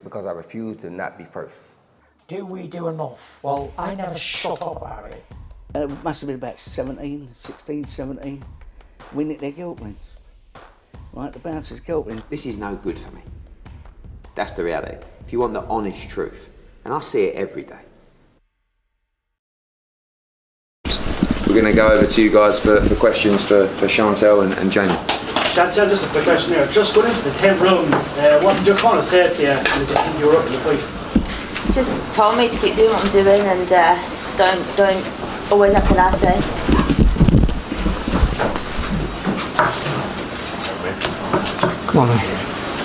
because I refuse to not be first. Do we do enough? Well, I never shut up about it. It must have been about 16, 17. We nicked their guilt rings. Right, the bouncer's guilt ring. This is no good for me. That's the reality. If you want the honest truth, and I see it every day. We're going to go over to you guys for questions for Chantelle and Jamie. Chantelle, just a quick question here. Just going into the 10th round, what did your corner say to you when you think you were up in the fight? Just told me to keep doing what I'm doing and don't always have the last say. Come on, mate.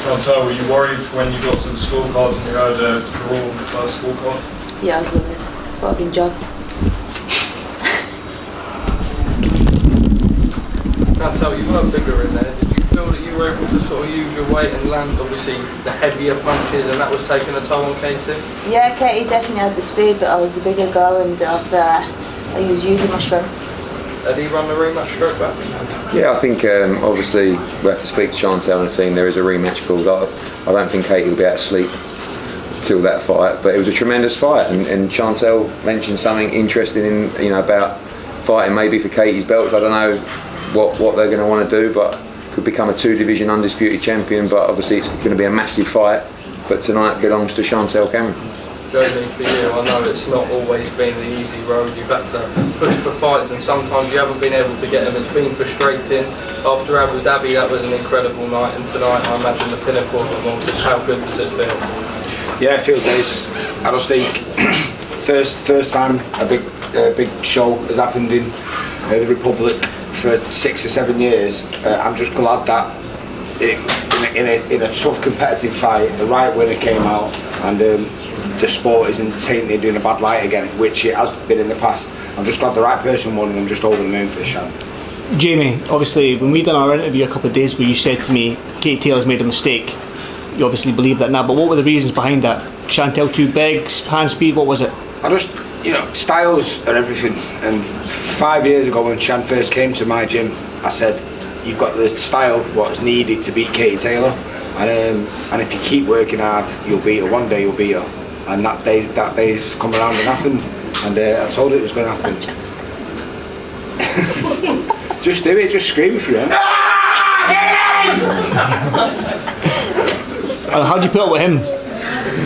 Chantelle, were you worried when you got to the school cards and you had a draw on the first school card? Yeah, I was worried. Thought I'd been jobbed. Chantelle, you were bigger in there. Did you feel that you were able to sort of use your weight and land, obviously, the heavier punches, and that was taking a toll on Katie? Yeah, Katie definitely had the speed, but I was the bigger girl and I was using my strengths. Had he run the rematch straight back? Yeah, I think obviously we have to speak to Chantelle and the team. There is a rematch called. I don't think Katie will be out of sleep till that fight, but it was a tremendous fight, and Chantelle mentioned something interesting in about fighting maybe for Katie's belts. I don't know what they're going to want to do, but could become a 2-division undisputed champion. But obviously it's going to be a massive fight. But tonight belongs to Chantelle Cameron. Jamie, for you, I know it's not always been the easy road. You've had to push for fights, and sometimes you haven't been able to get them. It's been frustrating. After Abu Dhabi, that was an incredible night, and tonight I imagine the pinnacle of them all. Just how good does it feel? Yeah, it feels nice. I just think first time a big show has happened in the Republic for 6 or 7 years. I'm just glad that in a tough competitive fight, the right winner came out, and the sport isn't tainted in a bad light again, which it has been in the past. I'm just glad the right person won, and I'm just over the moon for the shot. Jamie, obviously, when we done our interview a couple of days ago, you said to me, Katie Taylor's made a mistake. You obviously believe that now, but what were the reasons behind that? Chantelle too big, hand speed, what was it? I just, styles are everything. And 5 years ago when Chan first came to my gym, I said, you've got the style, what's needed to beat Katie Taylor. And if you keep working hard, you'll beat her. One day you'll beat her. And that day's come around and happened. And I told her it was going to happen. Just do it, just scream if you want. How do you put up with him?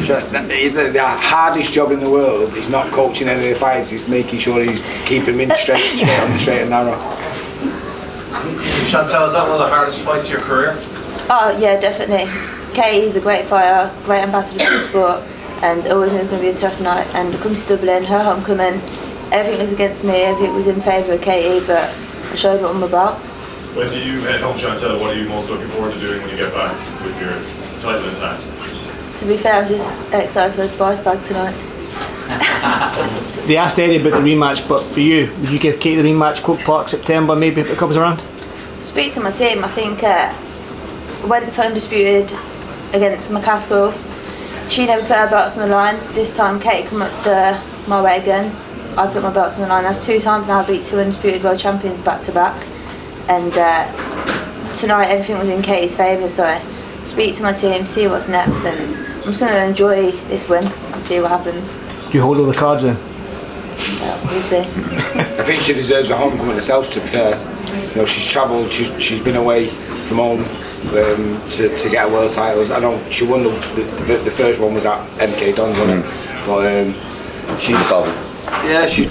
So the hardest job in the world is not coaching any of the fights, it's making sure he's keeping them in straight on the straight and narrow. Chantelle, is that one of the hardest fights of your career? Oh yeah, definitely. Katie's a great fighter, great ambassador for the sport, and always knew it was going to be a tough night. And it comes to Dublin, her homecoming, everything was against me, everything was in favour of Katie, but I showed what I'm about. When you head home, Chantelle, what are you most looking forward to doing when you get back with your title intact? To be fair, I'm just excited for the spice bag tonight. They asked Eddie about the rematch, but for you, would you give Katie the rematch, Cook Park, September, maybe if it comes around? Speak to my team, I think went for undisputed against McCaskill. She never put her belts on the line. This time Katie come up to my way again. I put my belts on the line. That's 2 times now I beat 2 undisputed world champions back to back. And tonight everything was in Katie's favour, so speak to my team, see what's next, and I'm just going to enjoy this win and see what happens. Do you hold all the cards then? Yeah, we'll see. I think she deserves a homecoming herself, to be fair. She's travelled, she's been away from home to get her world titles. I know she won the first one was at MK Dons, wasn't it? But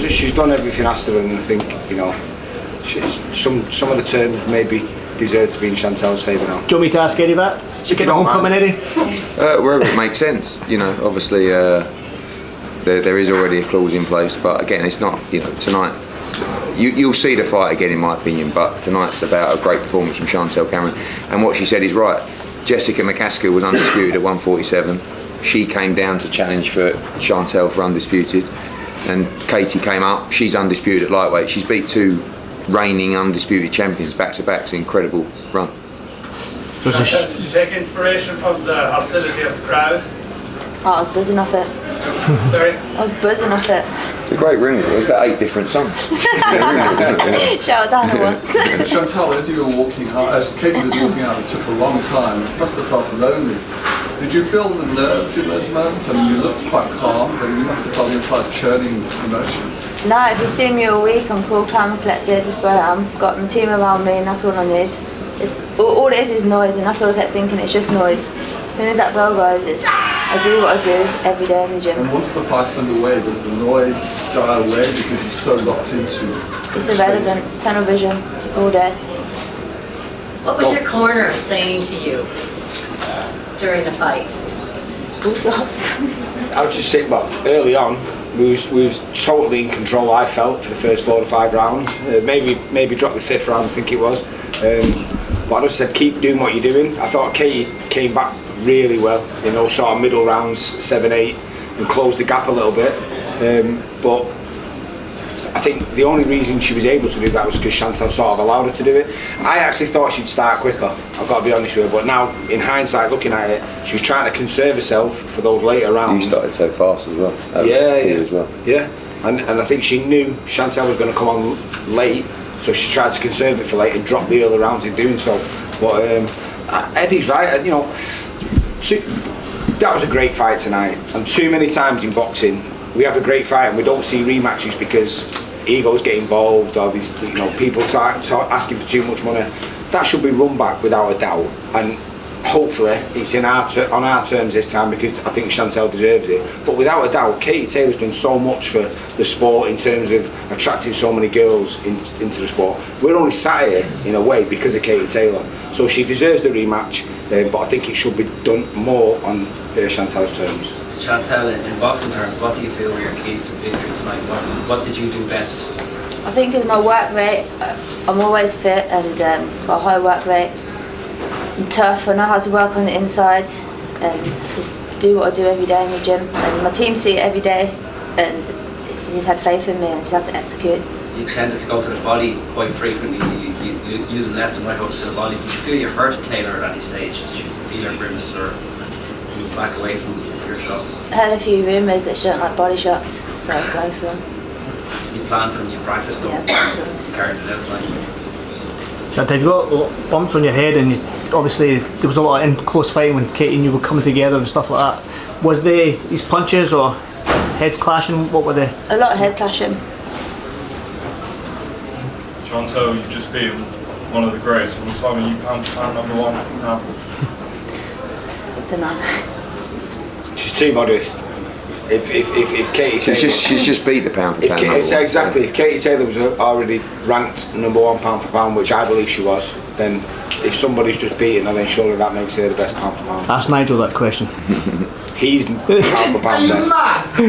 she's done everything asked of her, and I think some of the terms maybe deserve to be in Chantelle's favour now. Do you want me to ask Eddie that? Should get a homecoming, Eddie? Wherever it makes sense, obviously there is already a clause in place, but again, it's not, tonight, you'll see the fight again in my opinion, but tonight's about a great performance from Chantelle Cameron, and what she said is right. Jessica McCaskill was undisputed at 147, she came down to challenge for Chantelle for undisputed, and Katie came up, she's undisputed at lightweight, she's beat 2 reigning undisputed champions back to back. It's an incredible run. Did you take inspiration from the hostility of the crowd? Oh, I was buzzing off it. Sorry? I was buzzing off it. It's a great ring. There's about 8 different songs. Shout out Hannah once. Chantelle, as you were walking out, as Katie was walking out, it took a long time. It must have felt lonely. Did you feel the nerves in those moments? I mean, you looked quite calm, but you must have felt this like churning emotions. No, if you see me all week, I'm cool, calm and collected. That's where I am. Got my team around me, and that's all I need. All it is noise, and that's all I kept thinking. It's just noise. As soon as that bell goes, I do what I do every day in the gym. And once the fight's underway, does the noise die away because you're so locked into? It's irrelevant. It's tunnel vision all day. What was your corner saying to you during the fight? All sorts. I was just saying, well, early on, we was totally in control. I felt for the first 4 to 5 rounds. Maybe dropped the 5th round, I think it was. But I just said, keep doing what you're doing. I thought Katie came back really well, you know, sort of middle rounds, 7, 8, and closed the gap a little bit. But I think the only reason she was able to do that was because Chantelle sort of allowed her to do it. I actually thought she'd start quicker, I've got to be honest with you, but now in hindsight looking at it, she was trying to conserve herself for those later rounds. You started so fast as well. Yeah. And I think she knew Chantelle was going to come on late, so she tried to conserve it for late and drop the early rounds in doing so. But Eddie's right, you know, that was a great fight tonight, and too many times in boxing we have a great fight and we don't see rematches because egos get involved, or these, you know, people start asking for too much money. That should be run back without a doubt, and hopefully it's on our terms this time, because I think Chantelle deserves it. But without a doubt, Katie Taylor's done so much for the sport in terms of attracting so many girls into the sport. We're only sat here in a way because of Katie Taylor, so she deserves the rematch, but I think it should be done more on Chantelle's terms. Chantelle, in boxing terms, what do you feel were your keys to victory tonight? What did you do best? I think in my work rate, I'm always fit and got a high work rate. I'm tough, I know how to work on the inside and just do what I do every day in the gym. And my team see it every day, and he just had faith in me and just had to execute. You tended to go to the body quite frequently, you use the left and right hooks to the body. Did you feel you hurt Taylor at any stage? Did you feel her grimace or move back away from your shots? I heard a few rumours that she don't like body shots, so I was going for them. So you planned from, you practiced them, carried it out tonight. Chantelle, you got bumps on your head, and obviously there was a lot of close fighting when Katie and you were coming together and stuff like that. Was these punches or heads clashing? What were they? A lot of head clashing. Chantelle, you've just been one of the greats. What time are you pound for pound number 1 now? I don't know. She's too modest. If Katie Taylor, she's just beat the pound for pound. Exactly. If Katie Taylor was already ranked number 1 pound for pound, which I believe she was, then if somebody's just beaten her, then surely that makes her the best pound for pound. Ask Nigel that question. He's pound for pound. Are you mad? Are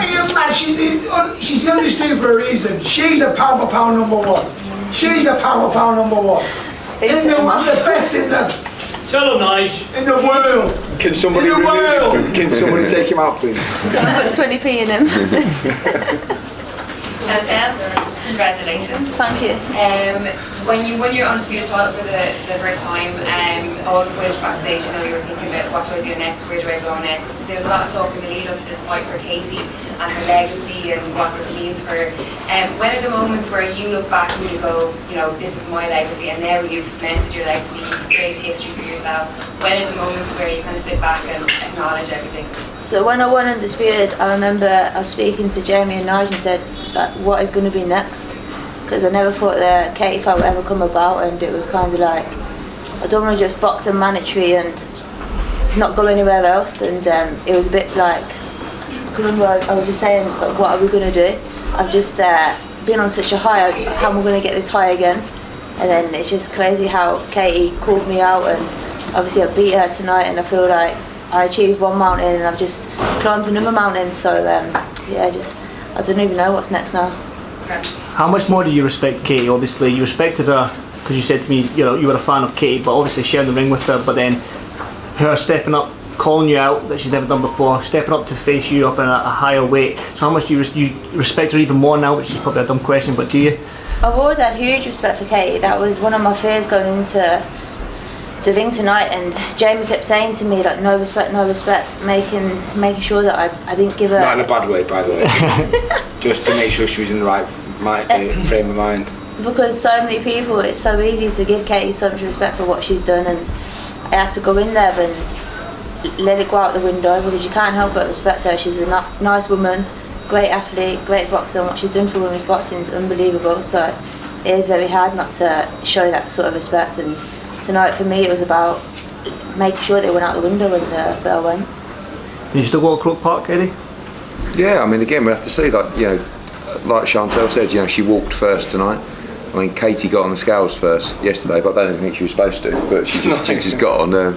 you mad? She's the undisputed for a reason. She's a pound for pound number 1. She's a pound for pound number 1. The best in the. Tell him, Nige. In the world. Can somebody take him out, please? He's going to put 20p in him. Chantelle, congratulations. Thank you. When you won your undisputed title for the first time, all the footage backstage, I know you were thinking about what do I do next, where do I go next. There's a lot of talk in the lead up to this fight for Katie and her legacy and what this means for her. When are the moments where you look back and you go, you know, this is my legacy, and now you've cemented your legacy, you've created history for yourself. When are the moments where you kind of sit back and acknowledge everything? So when I won undisputed, I remember I was speaking to Jamie and Nige and said, like, what is going to be next? Because I never thought the Katie fight would ever come about, and it was kind of like, I don't want to just box and mandatory and not go anywhere else. And it was a bit like, I remember I was just saying, like, what are we going to do? I've just been on such a high, how am I going to get this high again? And then it's just crazy how Katie called me out, and obviously I beat her tonight, and I feel like I achieved one mountain and I've just climbed another mountain. So yeah, I don't even know what's next now. How much more do you respect Katie? Obviously you respected her because you said to me, you know, you were a fan of Katie, but obviously sharing the ring with her, but then her stepping up, calling you out that she's never done before, stepping up to face you up in a higher weight. So how much do you respect her even more now, which is probably a dumb question, but do you? I've always had huge respect for Katie. That was one of my fears going into the ring tonight, and Jamie kept saying to me, like, no respect, making sure that I didn't give her... Not in a bad way, by the way. Just to make sure she was in the right frame of mind. Because so many people, it's so easy to give Katie so much respect for what she's done, and I had to go in there and let it go out the window because you can't help but respect her. She's a nice woman, great athlete, great boxer, and what she's done for women's boxing is unbelievable. So it is very hard not to show that sort of respect. And tonight for me it was about making sure they went out the window when the bell went. You still go to Crook Park, Katie? Yeah, I mean, again, we have to see, like Chantelle said, she walked first tonight. I mean, Katie got on the scales first yesterday, but I don't even think she was supposed to. But she just got on. I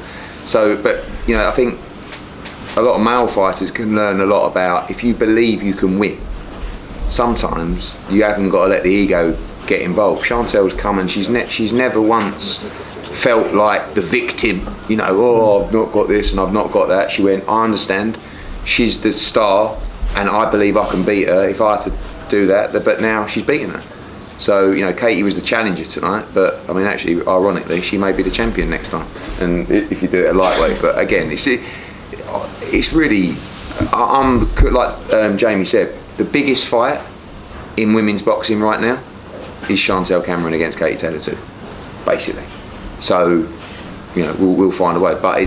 think a lot of male fighters can learn a lot about if you believe you can win. Sometimes you haven't got to let the ego get involved. Chantelle's come and she's never once felt like the victim. I've not got this and I've not got that. She went, I understand. She's the star, and I believe I can beat her if I have to do that. But now she's beaten her. So, Katie was the challenger tonight, but I mean, actually, ironically, she may be the champion next time, and if you do it at lightweight. But again, it's really, like Jamie said, the biggest fight in women's boxing right now is Chantelle Cameron against Katie Taylor too, basically. So, we'll find a way. But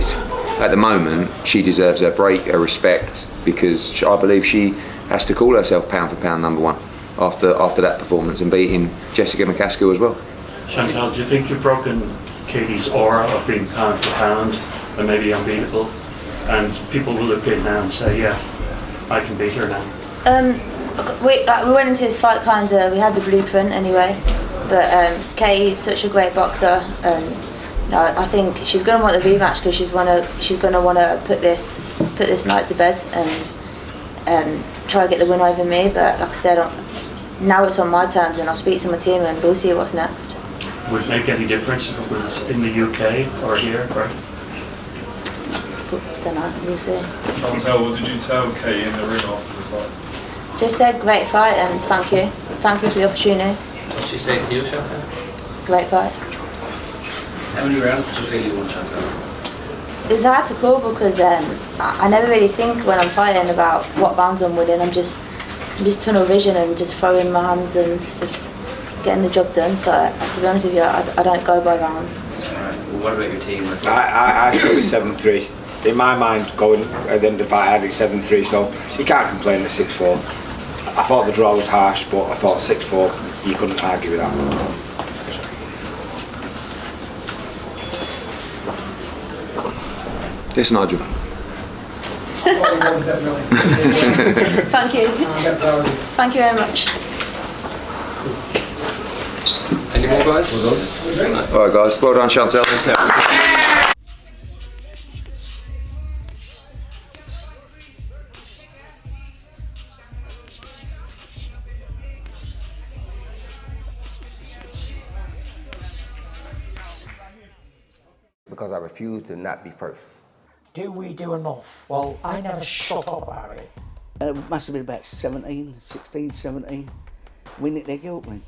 at the moment, she deserves her break, her respect, because I believe she has to call herself pound for pound number one. After that performance and beating Jessica McCaskill as well. Chantelle, do you think you've broken Katie's aura of being pound for pound and maybe unbeatable? And people will look in now and say, yeah, I can beat her now. We went into this fight we had the blueprint anyway, but Katie's such a great boxer, and I think she's going to want the rematch because she's going to want to put this night to bed and try to get the win over me. But like I said, now it's on my terms, and I'll speak to my team and we'll see what's next. Would it make any difference if it was in the UK or here? Or? Don't know, we'll see. Chantelle, what did you tell Kate in the ring after the fight? Just said great fight and thank you. Thank you for the opportunity. What did she say to you, Chantelle? Great fight. So how many rounds did you feel you won, Chantelle? It was hard to call because I never really think when I'm fighting about what rounds I'm winning. I'm just tunnel vision and just throwing my hands and just getting the job done. So to be honest with you, I don't go by rounds. Alright. Well, what about your team? I go with 7-3. In my mind, going at the end of the fight, I had it 7-3, so you can't complain at 6-4. I thought the draw was harsh, but I thought 6-4, you couldn't argue with that. Yes, Nigel. Thank you. Thank you very much. Any more, guys? All right, guys. Well done, Chantelle. Because I refuse to not be first. Do we do enough? Well, I never shut up about it. It must have been about 16, 17. Win it, their guilt wins.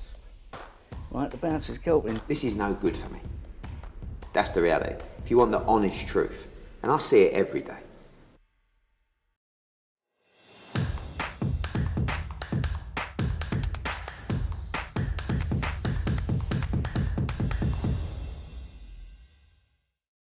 Right, the bouncer's guilt wins. This is no good for me. That's the reality. If you want the honest truth, and I see it every day,